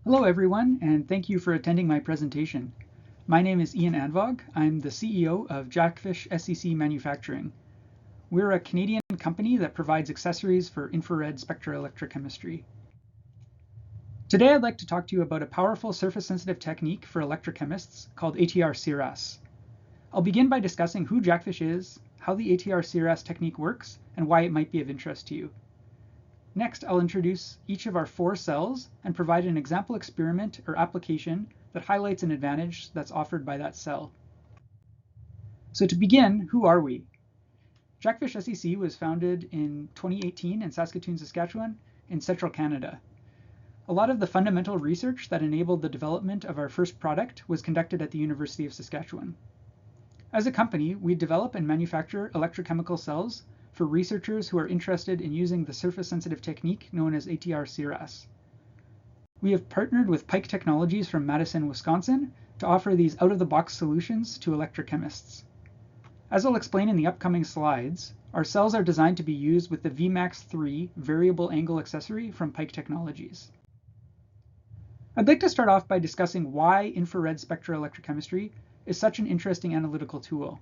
Hello everyone, and thank you for attending my presentation. My name is Ian Advog. I'm the CEO of Jackfish SEC Manufacturing. We're a Canadian company that provides accessories for infrared spectroelectrochemistry. Today I'd like to talk to you about a powerful surface-sensitive technique for electrochemists called ATR-SEIRAS. I'll begin by discussing who Jackfish is, how the ATR-SEIRAS technique works, and why it might be of interest to you. Next, I'll introduce each of our 4 cells and provide an example experiment or application that highlights an advantage that's offered by that cell. So to begin, who are we? Jackfish SEC was founded in 2018 in Saskatoon, Saskatchewan, in central Canada. A lot of the fundamental research that enabled the development of our first product was conducted at the University of Saskatchewan. As a company, we develop and manufacture electrochemical cells for researchers who are interested in using the surface-sensitive technique known as ATR-SEIRAS. We have partnered with Pike Technologies from Madison, Wisconsin to offer these out-of-the-box solutions to electrochemists. As I'll explain in the upcoming slides, our cells are designed to be used with the VMAX 3 variable angle accessory from Pike Technologies. I'd like to start off by discussing why infrared spectroelectrochemistry is such an interesting analytical tool.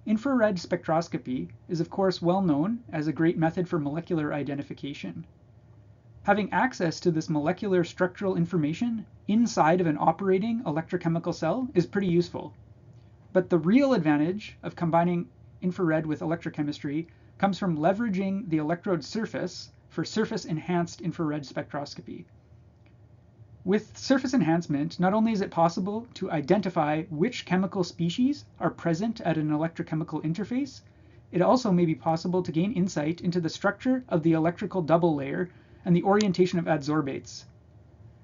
Infrared spectroscopy is of course well known as a great method for molecular identification. Having access to this molecular structural information inside of an operating electrochemical cell is pretty useful. But the real advantage of combining infrared with electrochemistry comes from leveraging the electrode surface for surface-enhanced infrared spectroscopy. With surface enhancement, not only is it possible to identify which chemical species are present at an electrochemical interface, it also may be possible to gain insight into the structure of the electrical double layer and the orientation of adsorbates.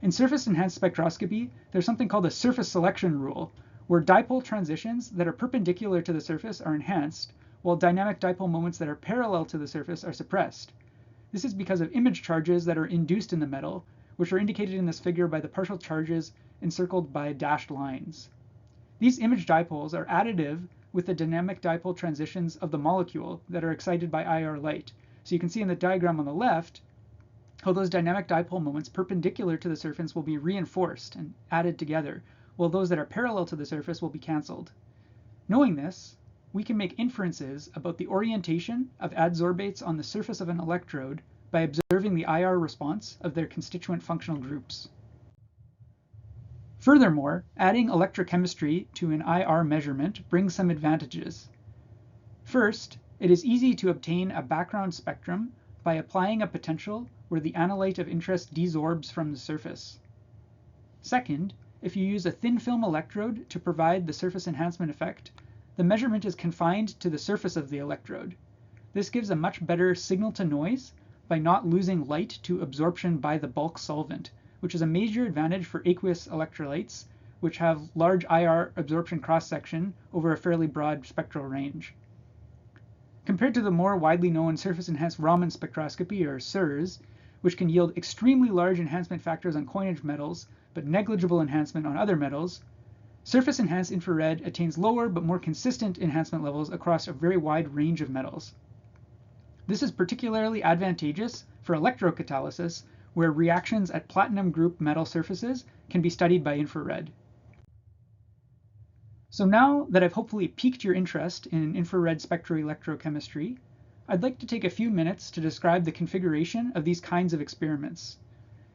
In surface-enhanced spectroscopy, there's something called a surface selection rule, where dipole transitions that are perpendicular to the surface are enhanced, while dynamic dipole moments that are parallel to the surface are suppressed. This is because of image charges that are induced in the metal, which are indicated in this figure by the partial charges encircled by dashed lines. These image dipoles are additive with the dynamic dipole transitions of the molecule that are excited by IR light. So you can see in the diagram on the left how those dynamic dipole moments perpendicular to the surface will be reinforced and added together, while those that are parallel to the surface will be cancelled. Knowing this, we can make inferences about the orientation of adsorbates on the surface of an electrode by observing the IR response of their constituent functional groups. Furthermore, adding electrochemistry to an IR measurement brings some advantages. First, it is easy to obtain a background spectrum by applying a potential where the analyte of interest desorbs from the surface. Second, if you use a thin film electrode to provide the surface enhancement effect, the measurement is confined to the surface of the electrode. This gives a much better signal to noise by not losing light to absorption by the bulk solvent, which is a major advantage for aqueous electrolytes, which have large IR absorption cross-section over a fairly broad spectral range. Compared to the more widely known surface-enhanced Raman spectroscopy, or SEIRS, which can yield extremely large enhancement factors on coinage metals, but negligible enhancement on other metals, surface-enhanced infrared attains lower but more consistent enhancement levels across a very wide range of metals. This is particularly advantageous for electrocatalysis, where reactions at platinum group metal surfaces can be studied by infrared. So now that I've hopefully piqued your interest in infrared spectroelectrochemistry, I'd like to take a few minutes to describe the configuration of these kinds of experiments.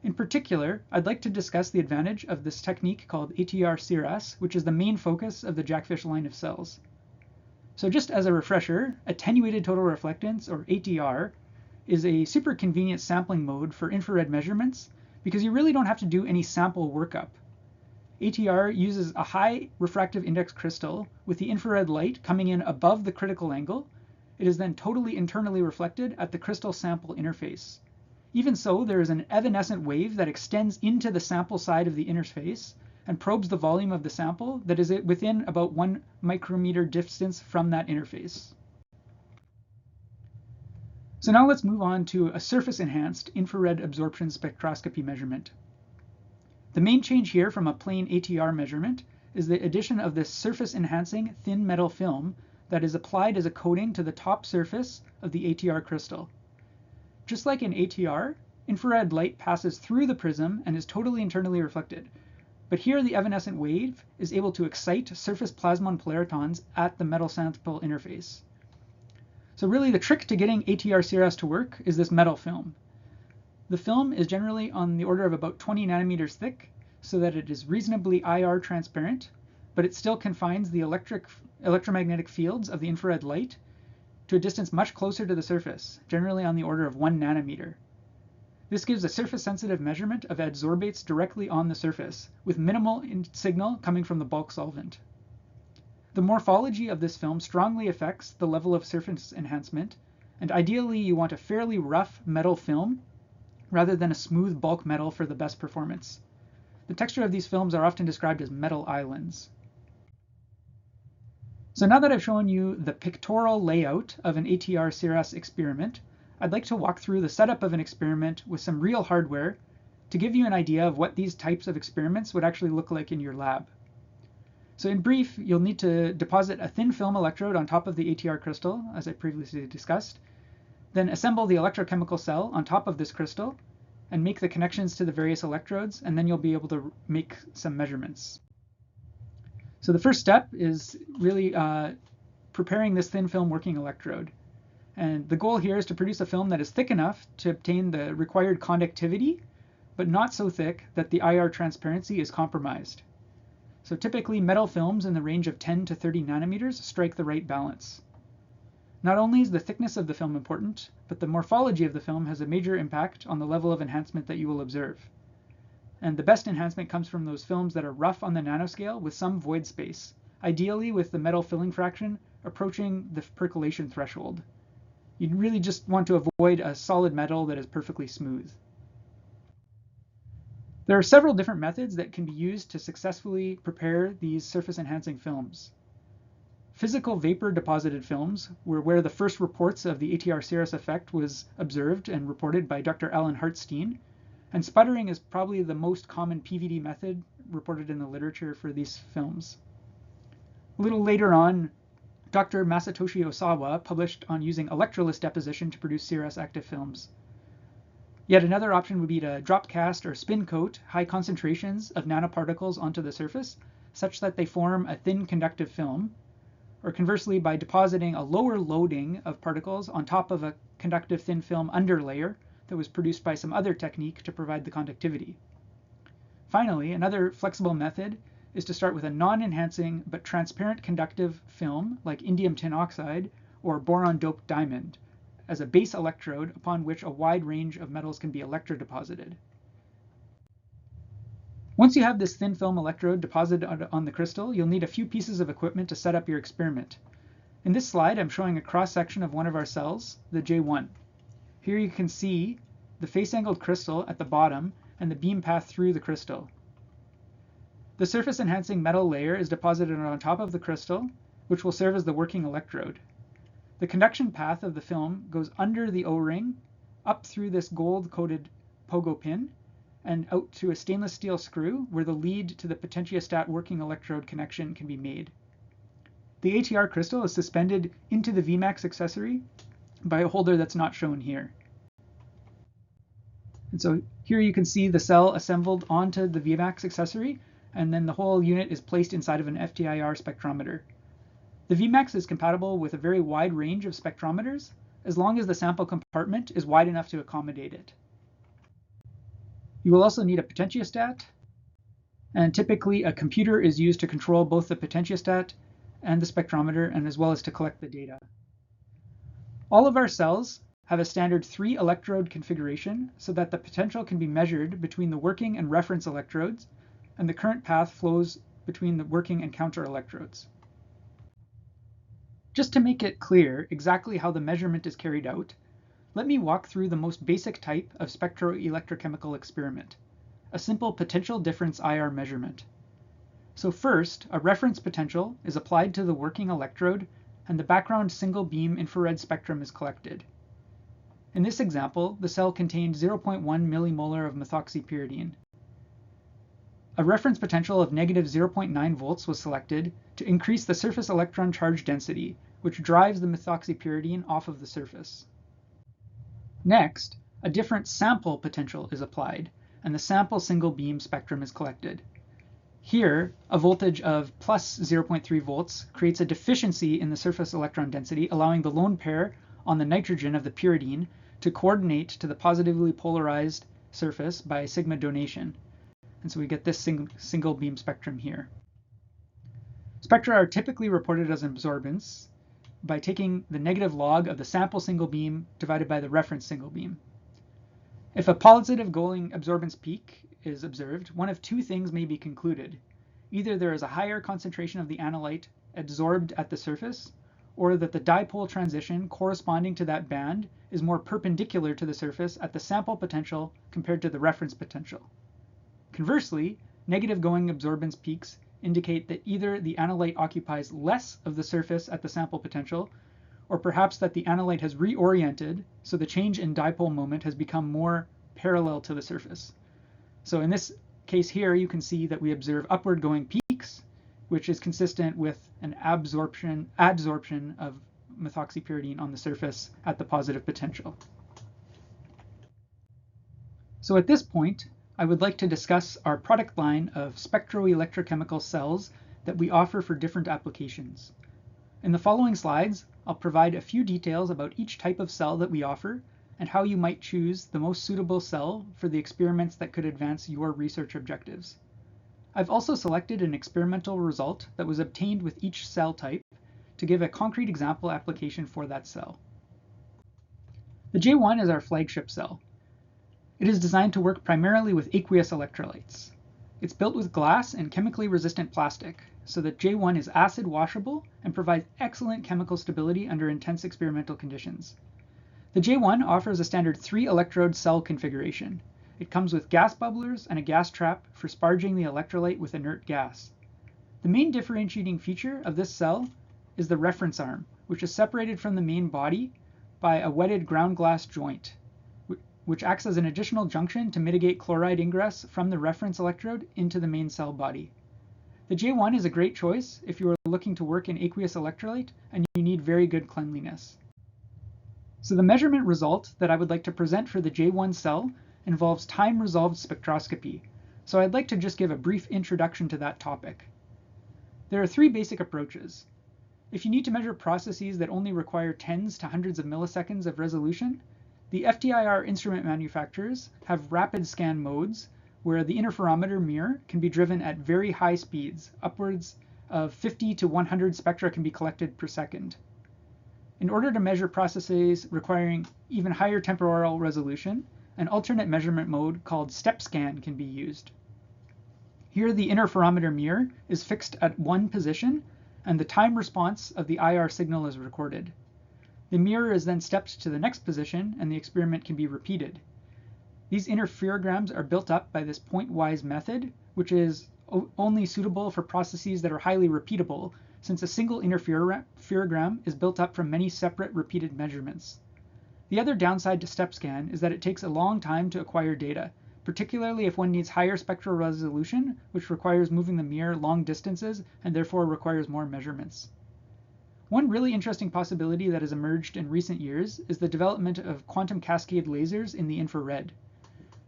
In particular, I'd like to discuss the advantage of this technique called ATR-SEIRAS, which is the main focus of the Jackfish line of cells. So just as a refresher, attenuated total reflectance, or ATR, is a super convenient sampling mode for infrared measurements because you really don't have to do any sample workup. ATR uses a high refractive index crystal with the infrared light coming in above the critical angle. It is then totally internally reflected at the crystal sample interface. Even so, there is an evanescent wave that extends into the sample side of the interface and probes the volume of the sample that is within about 1 micrometer distance from that interface. So now let's move on to a surface-enhanced infrared absorption spectroscopy measurement. The main change here from a plain ATR measurement is the addition of this surface-enhancing thin metal film that is applied as a coating to the top surface of the ATR crystal. Just like in ATR, infrared light passes through the prism and is totally internally reflected. But here the evanescent wave is able to excite surface plasmon polaritons at the metal sample interface. So really the trick to getting ATR-SEIRAS to work is this metal film. The film is generally on the order of about 20 nanometers thick, so that it is reasonably IR transparent, but it still confines the electromagnetic fields of the infrared light to a distance much closer to the surface, generally on the order of 1 nanometer. This gives a surface-sensitive measurement of adsorbates directly on the surface, with minimal signal coming from the bulk solvent. The morphology of this film strongly affects the level of surface enhancement, and ideally you want a fairly rough metal film rather than a smooth bulk metal for the best performance. The texture of these films are often described as metal islands. So now that I've shown you the pictorial layout of an ATR-SEIRAS experiment, I'd like to walk through the setup of an experiment with some real hardware to give you an idea of what these types of experiments would actually look like in your lab. So in brief, you'll need to deposit a thin film electrode on top of the ATR crystal, as I previously discussed, then assemble the electrochemical cell on top of this crystal, and make the connections to the various electrodes, and then you'll be able to make some measurements. So the first step is really preparing this thin film working electrode. And the goal here is to produce a film that is thick enough to obtain the required conductivity, but not so thick that the IR transparency is compromised. So typically metal films in the range of 10 to 30 nanometers strike the right balance. Not only is the thickness of the film important, but the morphology of the film has a major impact on the level of enhancement that you will observe. And the best enhancement comes from those films that are rough on the nanoscale with some void space, ideally with the metal filling fraction approaching the percolation threshold. You really just want to avoid a solid metal that is perfectly smooth. There are several different methods that can be used to successfully prepare these surface enhancing films. Physical vapor deposited films were where the first reports of the ATR-SEIRAS effect was observed and reported by Dr. Alan Hartstein, and sputtering is probably the most common PVD method reported in the literature for these films. A little later on, Dr. Masatoshi Osawa published on using electroless deposition to produce SEIRAS active films. Yet another option would be to drop cast or spin coat high concentrations of nanoparticles onto the surface such that they form a thin conductive film, or conversely by depositing a lower loading of particles on top of a conductive thin film underlayer that was produced by some other technique to provide the conductivity. Finally, another flexible method is to start with a non-enhancing but transparent conductive film like indium tin oxide or boron-doped diamond as a base electrode upon which a wide range of metals can be electrodeposited. Once you have this thin film electrode deposited on the crystal, you'll need a few pieces of equipment to set up your experiment. In this slide, I'm showing a cross-section of one of our cells, the J1. Here you can see the face-angled crystal at the bottom and the beam path through the crystal. The surface-enhancing metal layer is deposited on top of the crystal, which will serve as the working electrode. The conduction path of the film goes under the O-ring, up through this gold-coated pogo pin, and out to a stainless steel screw where the lead to the potentiostat working electrode connection can be made. The ATR crystal is suspended into the Vmax accessory by a holder that's not shown here. And so here you can see the cell assembled onto the Vmax accessory, and then the whole unit is placed inside of an FTIR spectrometer. The Vmax is compatible with a very wide range of spectrometers, as long as the sample compartment is wide enough to accommodate it. You will also need a potentiostat, and typically a computer is used to control both the potentiostat and the spectrometer, and as well as to collect the data. All of our cells have a standard 3-electrode configuration so that the potential can be measured between the working and reference electrodes, and the current path flows between the working and counter electrodes. Just to make it clear exactly how the measurement is carried out, let me walk through the most basic type of spectroelectrochemical experiment, a simple potential difference IR measurement. So first, a reference potential is applied to the working electrode and the background single beam infrared spectrum is collected. In this example, the cell contained 0.1 millimolar of methoxypyridine. A reference potential of negative 0.9 volts was selected to increase the surface electron charge density, which drives the methoxypyridine off of the surface. Next, a different sample potential is applied, and the sample single beam spectrum is collected. Here, a voltage of plus 0.3 volts creates a deficiency in the surface electron density, allowing the lone pair on the nitrogen of the pyridine to coordinate to the positively polarized surface by sigma donation. And so we get this single beam spectrum here. Spectra are typically reported as absorbance by taking the negative log of the sample single beam divided by the reference single beam. If a positive going absorbance peak is observed, one of two things may be concluded. Either there is a higher concentration of the analyte adsorbed at the surface, or that the dipole transition corresponding to that band is more perpendicular to the surface at the sample potential compared to the reference potential. Conversely, negative going absorbance peaks indicate that either the analyte occupies less of the surface at the sample potential, or perhaps that the analyte has reoriented, so the change in dipole moment has become more parallel to the surface. So in this case here, you can see that we observe upward going peaks, which is consistent with an adsorption of methoxypyridine on the surface at the positive potential. So at this point, I would like to discuss our product line of spectroelectrochemical cells that we offer for different applications. In the following slides, I'll provide a few details about each type of cell that we offer and how you might choose the most suitable cell for the experiments that could advance your research objectives. I've also selected an experimental result that was obtained with each cell type to give a concrete example application for that cell. The J1 is our flagship cell. It is designed to work primarily with aqueous electrolytes. It's built with glass and chemically resistant plastic, so that J1 is acid washable and provides excellent chemical stability under intense experimental conditions. The J1 offers a standard 3-electrode cell configuration. It comes with gas bubblers and a gas trap for sparging the electrolyte with inert gas. The main differentiating feature of this cell is the reference arm, which is separated from the main body by a wetted ground glass joint, which acts as an additional junction to mitigate chloride ingress from the reference electrode into the main cell body. The J1 is a great choice if you are looking to work in aqueous electrolyte and you need very good cleanliness. So the measurement result that I would like to present for the J1 cell involves time-resolved spectroscopy, so I'd like to just give a brief introduction to that topic. There are three basic approaches. If you need to measure processes that only require tens to hundreds of milliseconds of resolution, the FTIR instrument manufacturers have rapid scan modes where the interferometer mirror can be driven at very high speeds, upwards of 50 to 100 spectra can be collected per second. In order to measure processes requiring even higher temporal resolution, an alternate measurement mode called step scan can be used. Here the interferometer mirror is fixed at one position and the time response of the IR signal is recorded. The mirror is then stepped to the next position and the experiment can be repeated. These interferograms are built up by this point-wise method, which is only suitable for processes that are highly repeatable, since a single interferogram is built up from many separate repeated measurements. The other downside to step scan is that it takes a long time to acquire data, particularly if one needs higher spectral resolution, which requires moving the mirror long distances and therefore requires more measurements. One really interesting possibility that has emerged in recent years is the development of quantum cascade lasers in the infrared.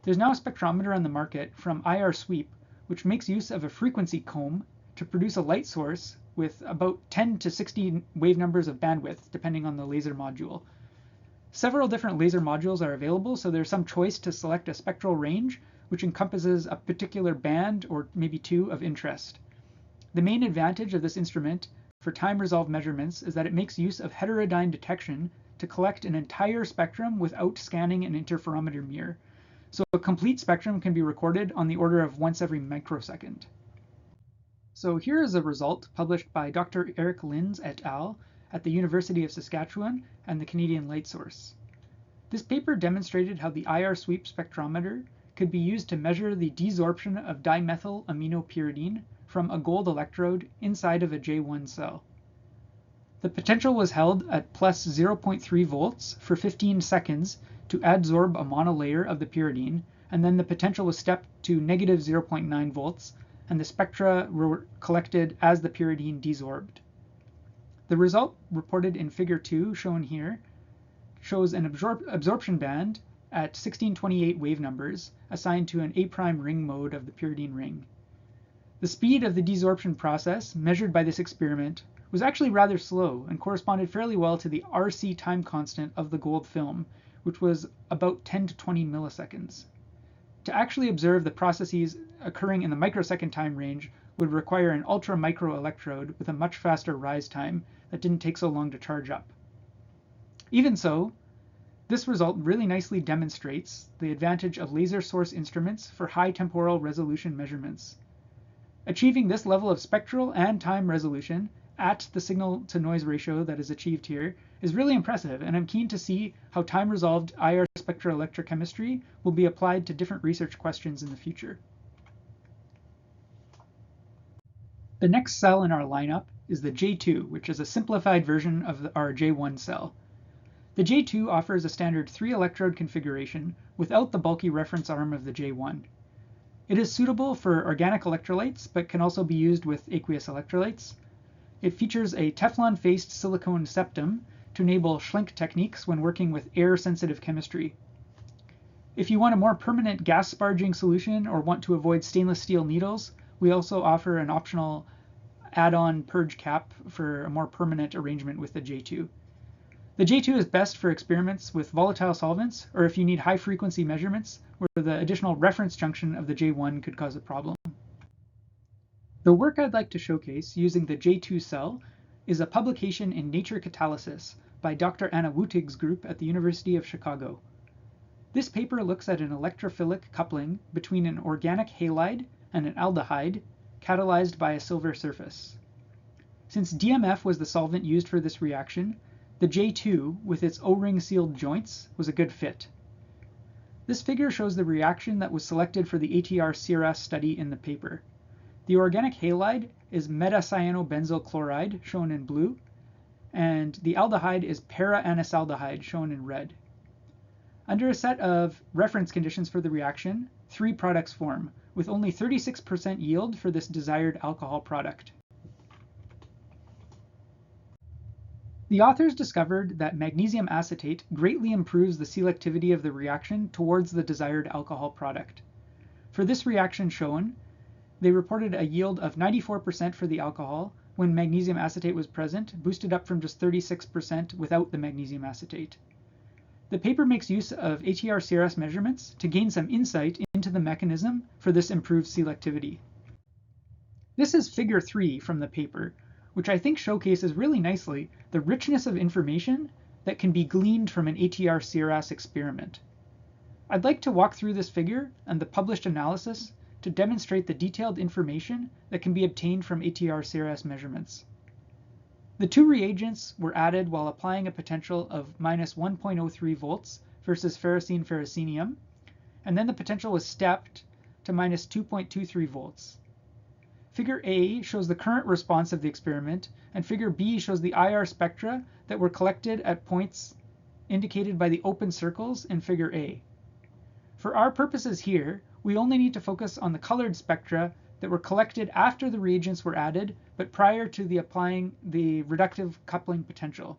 There's now a spectrometer on the market from IR Sweep, which makes use of a frequency comb to produce a light source with about 10 to 60 wave numbers of bandwidth, depending on the laser module. Several different laser modules are available, so there's some choice to select a spectral range, which encompasses a particular band or maybe two of interest. The main advantage of this instrument for time-resolved measurements is that it makes use of heterodyne detection to collect an entire spectrum without scanning an interferometer mirror. So a complete spectrum can be recorded on the order of once every microsecond. So here is a result published by Dr. Eric Linz et al. At the University of Saskatchewan and the Canadian Light Source. This paper demonstrated how the IR Sweep spectrometer could be used to measure the desorption of dimethylaminopyridine from a gold electrode inside of a J1 cell. The potential was held at plus 0.3 volts for 15 seconds to adsorb a monolayer of the pyridine, and then the potential was stepped to negative 0.9 volts, and the spectra were collected as the pyridine desorbed. The result reported in figure 2, shown here, shows an absorption band at 1628 wave numbers assigned to an A' ring mode of the pyridine ring. The speed of the desorption process measured by this experiment was actually rather slow and corresponded fairly well to the RC time constant of the gold film, which was about 10 to 20 milliseconds. To actually observe the processes occurring in the microsecond time range would require an ultra-micro electrode with a much faster rise time that didn't take so long to charge up. Even so, this result really nicely demonstrates the advantage of laser source instruments for high temporal resolution measurements. Achieving this level of spectral and time resolution at the signal-to-noise ratio that is achieved here is really impressive, and I'm keen to see how time-resolved IR spectroelectrochemistry will be applied to different research questions in the future. The next cell in our lineup is the J2, which is a simplified version of our J1 cell. The J2 offers a standard 3-electrode configuration without the bulky reference arm of the J1. It is suitable for organic electrolytes, but can also be used with aqueous electrolytes. It features a Teflon-faced silicone septum to enable Schlenk techniques when working with air-sensitive chemistry. If you want a more permanent gas sparging solution or want to avoid stainless steel needles, we also offer an optional add-on purge cap for a more permanent arrangement with the J2. The J2 is best for experiments with volatile solvents, or if you need high-frequency measurements where the additional reference junction of the J1 could cause a problem. The work I'd like to showcase using the J2 cell is a publication in Nature Catalysis by Dr. Anna Wutig's group at the University of Chicago. This paper looks at an electrophilic coupling between an organic halide and an aldehyde catalyzed by a silver surface. Since DMF was the solvent used for this reaction, the J2, with its O-ring sealed joints, was a good fit. This figure shows the reaction that was selected for the ATR-SEIRAS study in the paper. The organic halide is metacyanobenzyl chloride, shown in blue, and the aldehyde is para-anisaldehyde, shown in red. Under a set of reference conditions for the reaction, 3 products form, with only 36% yield for this desired alcohol product. The authors discovered that magnesium acetate greatly improves the selectivity of the reaction towards the desired alcohol product. For this reaction shown, they reported a yield of 94% for the alcohol when magnesium acetate was present, boosted up from just 36% without the magnesium acetate. The paper makes use of ATR-SEIRAS measurements to gain some insight into the mechanism for this improved selectivity. This is figure 3 from the paper, which I think showcases really nicely the richness of information that can be gleaned from an ATR-SEIRAS experiment. I'd like to walk through this figure and the published analysis to demonstrate the detailed information that can be obtained from ATR-SEIRAS measurements. The 2 reagents were added while applying a potential of minus 1.03 volts versus ferrocene-ferrocenium, and then the potential was stepped to minus 2.23 volts. Figure A shows the current response of the experiment, and figure B shows the IR spectra that were collected at points indicated by the open circles in figure A. For our purposes here, we only need to focus on the colored spectra that were collected after the reagents were added, but prior to the applying the reductive coupling potential.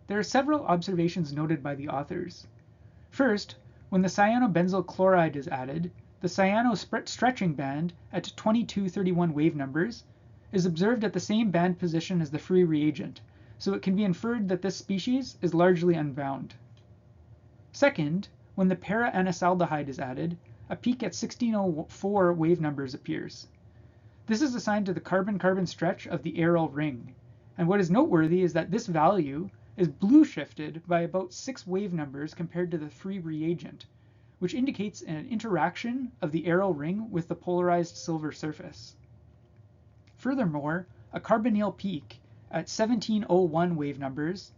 There are several observations noted by the authors. First, when the cyanobenzyl chloride is added, the cyano stretching band at 2231 wave numbers is observed at the same band position as the free reagent, so it can be inferred that this species is largely unbound. Second, when the para-anisaldehyde is added, a peak at 1604 wave numbers appears. This is assigned to the carbon-carbon stretch of the aryl ring, and what is noteworthy is that this value is blue shifted by about 6 wave numbers compared to the free reagent, which indicates an interaction of the aryl ring with the polarized silver surface. Furthermore, a carbonyl peak at 1701 wave numbers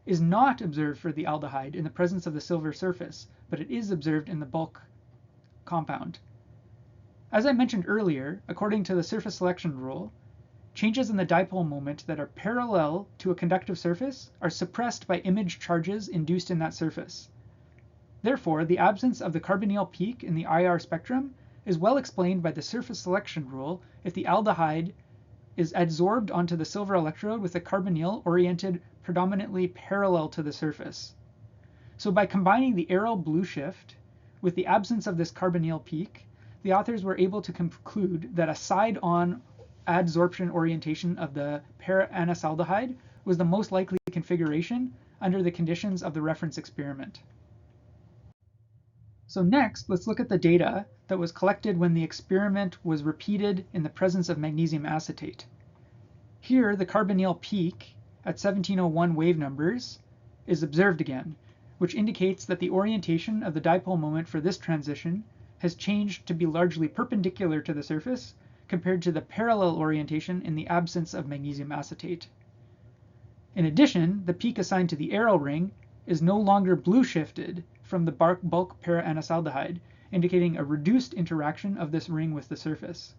is not observed for the aldehyde in the presence of the silver surface, but it is observed in the bulk compound. As I mentioned earlier, according to the surface selection rule, changes in the dipole moment that are parallel to a conductive surface are suppressed by image charges induced in that surface. Therefore, the absence of the carbonyl peak in the IR spectrum is well explained by the surface selection rule if the aldehyde is adsorbed onto the silver electrode with a carbonyl oriented predominantly parallel to the surface. So by combining the aryl blue shift with the absence of this carbonyl peak, the authors were able to conclude that a side-on adsorption orientation of the para-anisaldehyde was the most likely configuration under the conditions of the reference experiment. So next, let's look at the data that was collected when the experiment was repeated in the presence of magnesium acetate. Here, the carbonyl peak at 1701 wave numbers is observed again, which indicates that the orientation of the dipole moment for this transition has changed to be largely perpendicular to the surface compared to the parallel orientation in the absence of magnesium acetate. In addition, the peak assigned to the aryl ring is no longer blue shifted from the bulk para-anisaldehyde, indicating a reduced interaction of this ring with the surface.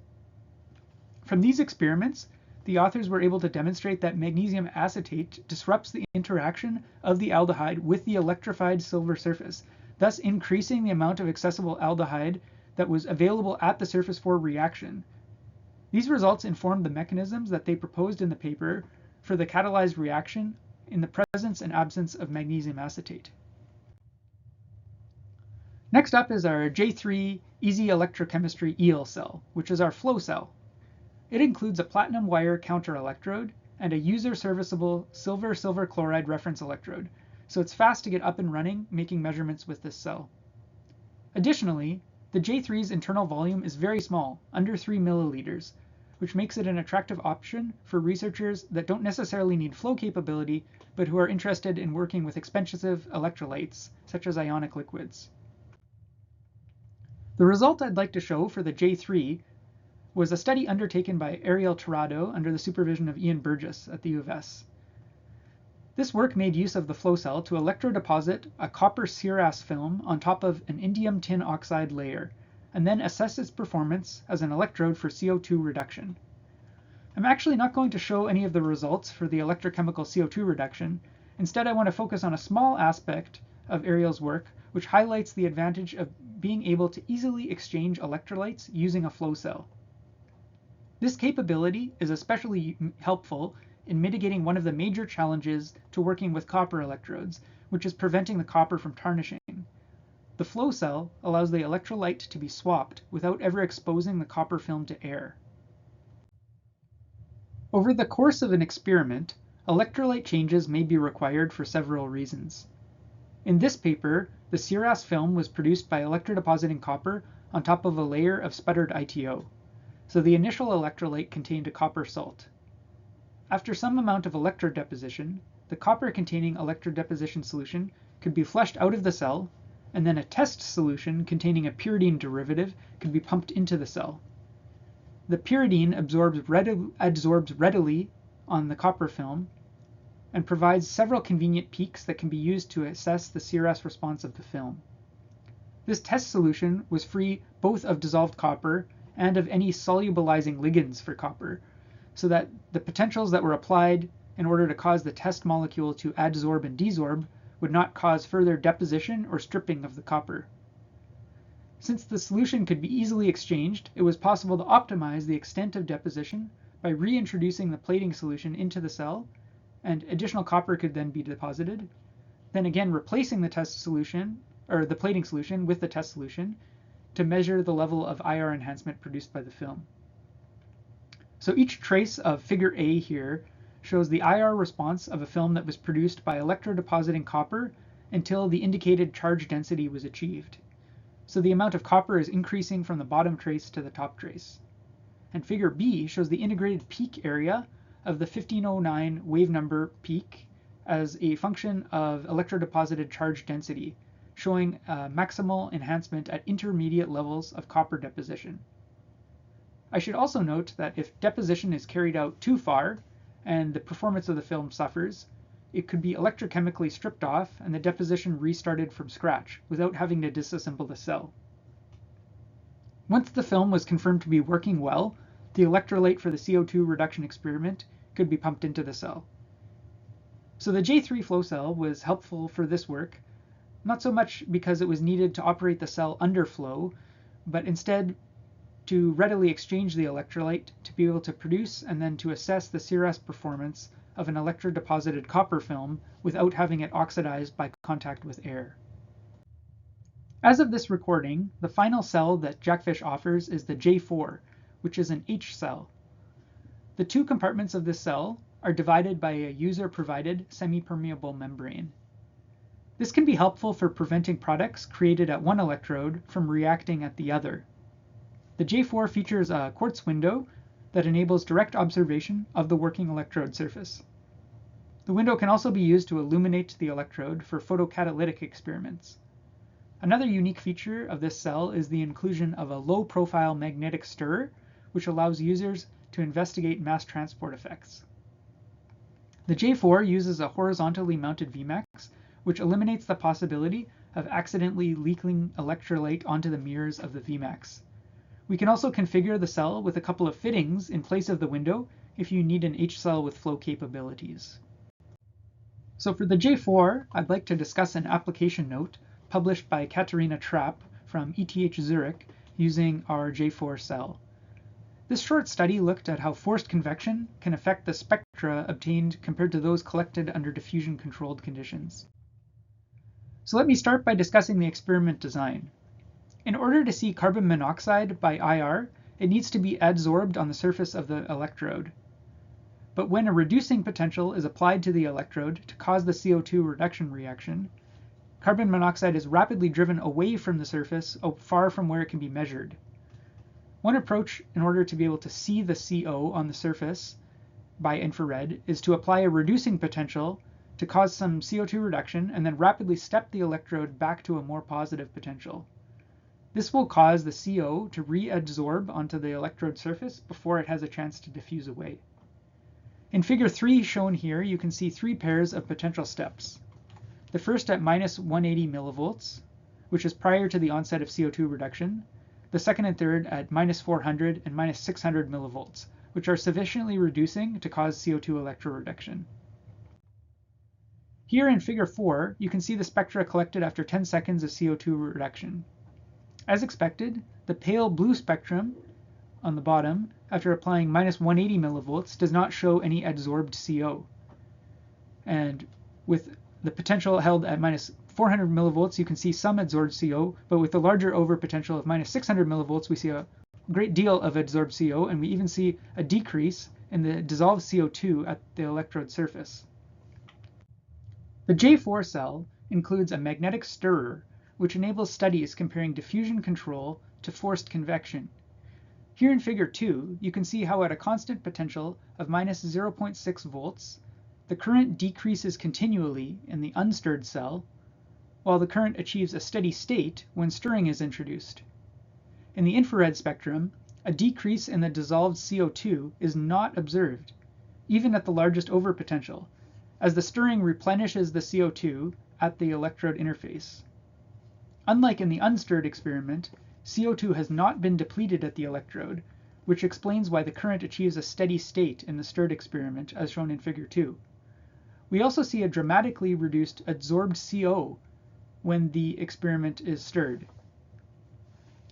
From these experiments, the authors were able to demonstrate that magnesium acetate disrupts the interaction of the aldehyde with the electrified silver surface, thus increasing the amount of accessible aldehyde that was available at the surface for reaction. These results informed the mechanisms that they proposed in the paper for the catalyzed reaction in the presence and absence of magnesium acetate. Next up is our J3 easy electrochemistry EEL cell, which is our flow cell. It includes a platinum wire counter electrode and a user-serviceable silver-silver chloride reference electrode, so it's fast to get up and running making measurements with this cell. Additionally, the J3's internal volume is very small, under 3 milliliters, which makes it an attractive option for researchers that don't necessarily need flow capability, but who are interested in working with expensive electrolytes, such as ionic liquids. The result I'd like to show for the J3 was a study undertaken by Ariel Tirado under the supervision of Ian Burgess at the U of S. This work made use of the flow cell to electrodeposit a copper SEIRAS film on top of an indium tin oxide layer, and then assess its performance as an electrode for CO2 reduction. I'm actually not going to show any of the results for the electrochemical CO2 reduction. Instead, I want to focus on a small aspect of Ariel's work, which highlights the advantage of being able to easily exchange electrolytes using a flow cell. This capability is especially helpful in mitigating one of the major challenges to working with copper electrodes, which is preventing the copper from tarnishing. The flow cell allows the electrolyte to be swapped without ever exposing the copper film to air. Over the course of an experiment, electrolyte changes may be required for several reasons. In this paper, the SEIRAS film was produced by electrodepositing copper on top of a layer of sputtered ITO. So the initial electrolyte contained a copper salt. After some amount of electrodeposition, the copper-containing electrodeposition solution could be flushed out of the cell, and then a test solution containing a pyridine derivative could be pumped into the cell. The pyridine adsorbs readily on the copper film and provides several convenient peaks that can be used to assess the SEIRAS response of the film. This test solution was free both of dissolved copper and of any solubilizing ligands for copper, so that the potentials that were applied in order to cause the test molecule to adsorb and desorb would not cause further deposition or stripping of the copper. Since the solution could be easily exchanged, it was possible to optimize the extent of deposition by reintroducing the plating solution into the cell, and additional copper could then be deposited, then again replacing the test solution, or the plating solution with the test solution, to measure the level of IR enhancement produced by the film. So each trace of figure A here shows the IR response of a film that was produced by electrodepositing copper until the indicated charge density was achieved. So the amount of copper is increasing from the bottom trace to the top trace. And figure B shows the integrated peak area of the 1509 wave number peak as a function of electrodeposited charge density, showing maximal enhancement at intermediate levels of copper deposition. I should also note that if deposition is carried out too far and the performance of the film suffers, it could be electrochemically stripped off and the deposition restarted from scratch without having to disassemble the cell. Once the film was confirmed to be working well, the electrolyte for the CO2 reduction experiment could be pumped into the cell. So the J3 flow cell was helpful for this work, not so much because it was needed to operate the cell under flow, but instead to readily exchange the electrolyte to be able to produce and then to assess the SEIRAS performance of an electrodeposited copper film without having it oxidized by contact with air. As of this recording, the final cell that Jackfish offers is the J4, which is an H cell. The two compartments of this cell are divided by a user-provided semi-permeable membrane. This can be helpful for preventing products created at one electrode from reacting at the other. The J4 features a quartz window that enables direct observation of the working electrode surface. The window can also be used to illuminate the electrode for photocatalytic experiments. Another unique feature of this cell is the inclusion of a low-profile magnetic stirrer, which allows users to investigate mass transport effects. The J4 uses a horizontally mounted Vmax, which eliminates the possibility of accidentally leaking electrolyte onto the mirrors of the Vmax. We can also configure the cell with a couple of fittings in place of the window if you need an H cell with flow capabilities. So for the J4, I'd like to discuss an application note published by Katharina Trapp from ETH Zurich using our J4 cell. This short study looked at how forced convection can affect the spectra obtained compared to those collected under diffusion-controlled conditions. So let me start by discussing the experiment design. In order to see carbon monoxide by IR, it needs to be adsorbed on the surface of the electrode. But when a reducing potential is applied to the electrode to cause the CO2 reduction reaction, carbon monoxide is rapidly driven away from the surface, far from where it can be measured. One approach in order to be able to see the CO on the surface by infrared is to apply a reducing potential to cause some CO2 reduction and then rapidly step the electrode back to a more positive potential. This will cause the CO to readsorb onto the electrode surface before it has a chance to diffuse away. In figure 3 shown here, you can see three pairs of potential steps. The first at minus 180 millivolts, which is prior to the onset of CO2 reduction. The second and third at minus 400 and minus 600 millivolts, which are sufficiently reducing to cause CO2 electroreduction. Here in figure 4, you can see the spectra collected after 10 seconds of CO2 reduction. As expected, the pale blue spectrum on the bottom, after applying minus 180 millivolts, does not show any adsorbed CO. And with the potential held at minus 400 millivolts, you can see some adsorbed CO, but with the larger over potential of minus 600 millivolts, we see a great deal of adsorbed CO, and we even see a decrease in the dissolved CO2 at the electrode surface. The J4 cell includes a magnetic stirrer, which enables studies comparing diffusion control to forced convection. Here in figure 2, you can see how at a constant potential of minus 0.6 volts, the current decreases continually in the unstirred cell, while the current achieves a steady state when stirring is introduced. In the infrared spectrum, a decrease in the dissolved CO2 is not observed, even at the largest overpotential, as the stirring replenishes the CO2 at the electrode interface. Unlike in the unstirred experiment, CO2 has not been depleted at the electrode, which explains why the current achieves a steady state in the stirred experiment, as shown in figure 2. We also see a dramatically reduced adsorbed CO when the experiment is stirred,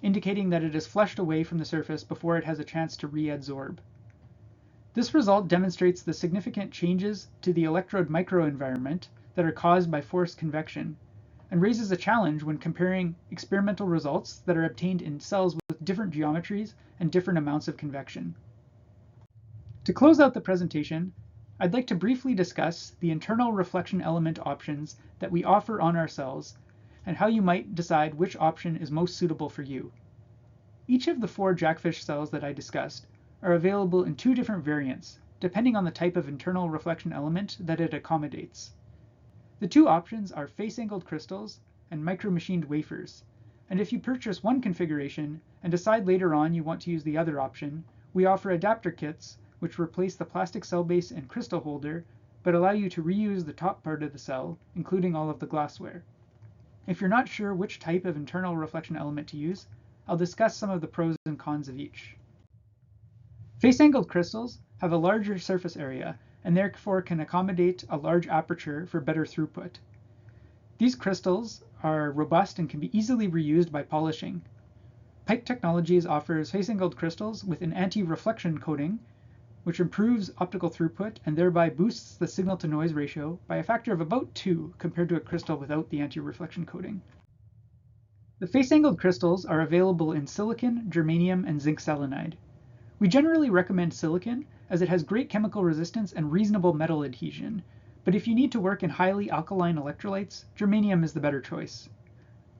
indicating that it is flushed away from the surface before it has a chance to readsorb. This result demonstrates the significant changes to the electrode microenvironment that are caused by forced convection, and raises a challenge when comparing experimental results that are obtained in cells with different geometries and different amounts of convection. To close out the presentation, I'd like to briefly discuss the internal reflection element options that we offer on our cells and how you might decide which option is most suitable for you. Each of the 4 Jackfish cells that I discussed are available in 2 different variants, depending on the type of internal reflection element that it accommodates. The 2 options are face-angled crystals and micro-machined wafers, and if you purchase one configuration and decide later on you want to use the other option, we offer adapter kits which replace the plastic cell base and crystal holder, but allow you to reuse the top part of the cell, including all of the glassware. If you're not sure which type of internal reflection element to use, I'll discuss some of the pros and cons of each. Face-angled crystals have a larger surface area and therefore can accommodate a large aperture for better throughput. These crystals are robust and can be easily reused by polishing. Pipe Technologies offers face-angled crystals with an anti-reflection coating, which improves optical throughput and thereby boosts the signal-to-noise ratio by a factor of about 2 compared to a crystal without the anti-reflection coating. The face-angled crystals are available in silicon, germanium, and zinc selenide. We generally recommend silicon as it has great chemical resistance and reasonable metal adhesion, but if you need to work in highly alkaline electrolytes, germanium is the better choice.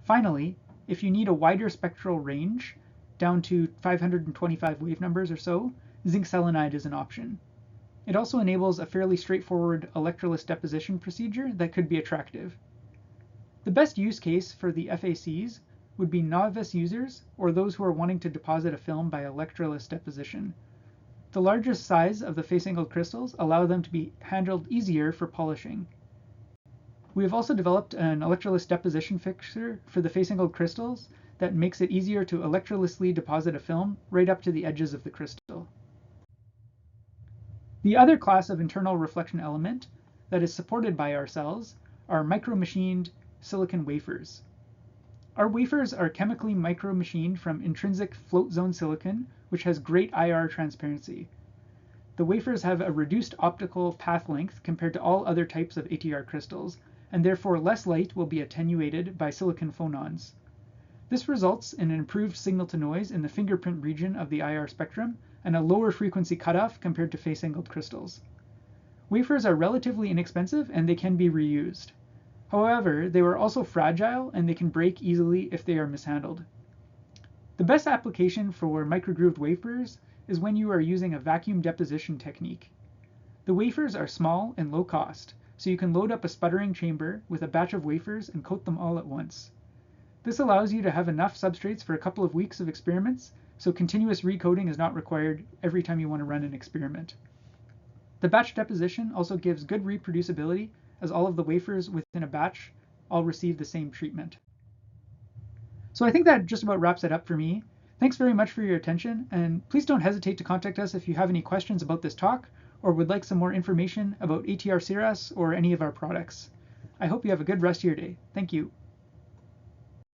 Finally, if you need a wider spectral range, down to 525 wave numbers or so, zinc selenide is an option. It also enables a fairly straightforward electroless deposition procedure that could be attractive. The best use case for the FACs would be novice users or those who are wanting to deposit a film by electroless deposition. The largest size of the face-angled crystals allow them to be handled easier for polishing. We have also developed an electroless deposition fixture for the face-angled crystals that makes it easier to electrolytically deposit a film right up to the edges of the crystal. The other class of internal reflection element that is supported by our cells are micro-machined silicon wafers. Our wafers are chemically micro-machined from intrinsic float zone silicon, which has great IR transparency. The wafers have a reduced optical path length compared to all other types of ATR crystals, and therefore less light will be attenuated by silicon phonons. This results in an improved signal-to-noise in the fingerprint region of the IR spectrum and a lower frequency cutoff compared to face-angled crystals. Wafers are relatively inexpensive and they can be reused. However, they are also fragile and they can break easily if they are mishandled. The best application for microgrooved wafers is when you are using a vacuum deposition technique. The wafers are small and low cost, so you can load up a sputtering chamber with a batch of wafers and coat them all at once. This allows you to have enough substrates for a couple of weeks of experiments, so continuous recoating is not required every time you want to run an experiment. The batch deposition also gives good reproducibility as all of the wafers within a batch all receive the same treatment. So I think that just about wraps it up for me. Thanks very much for your attention, and please don't hesitate to contact us if you have any questions about this talk or would like some more information about ATR-SEIRAS or any of our products. I hope you have a good rest of your day. Thank you.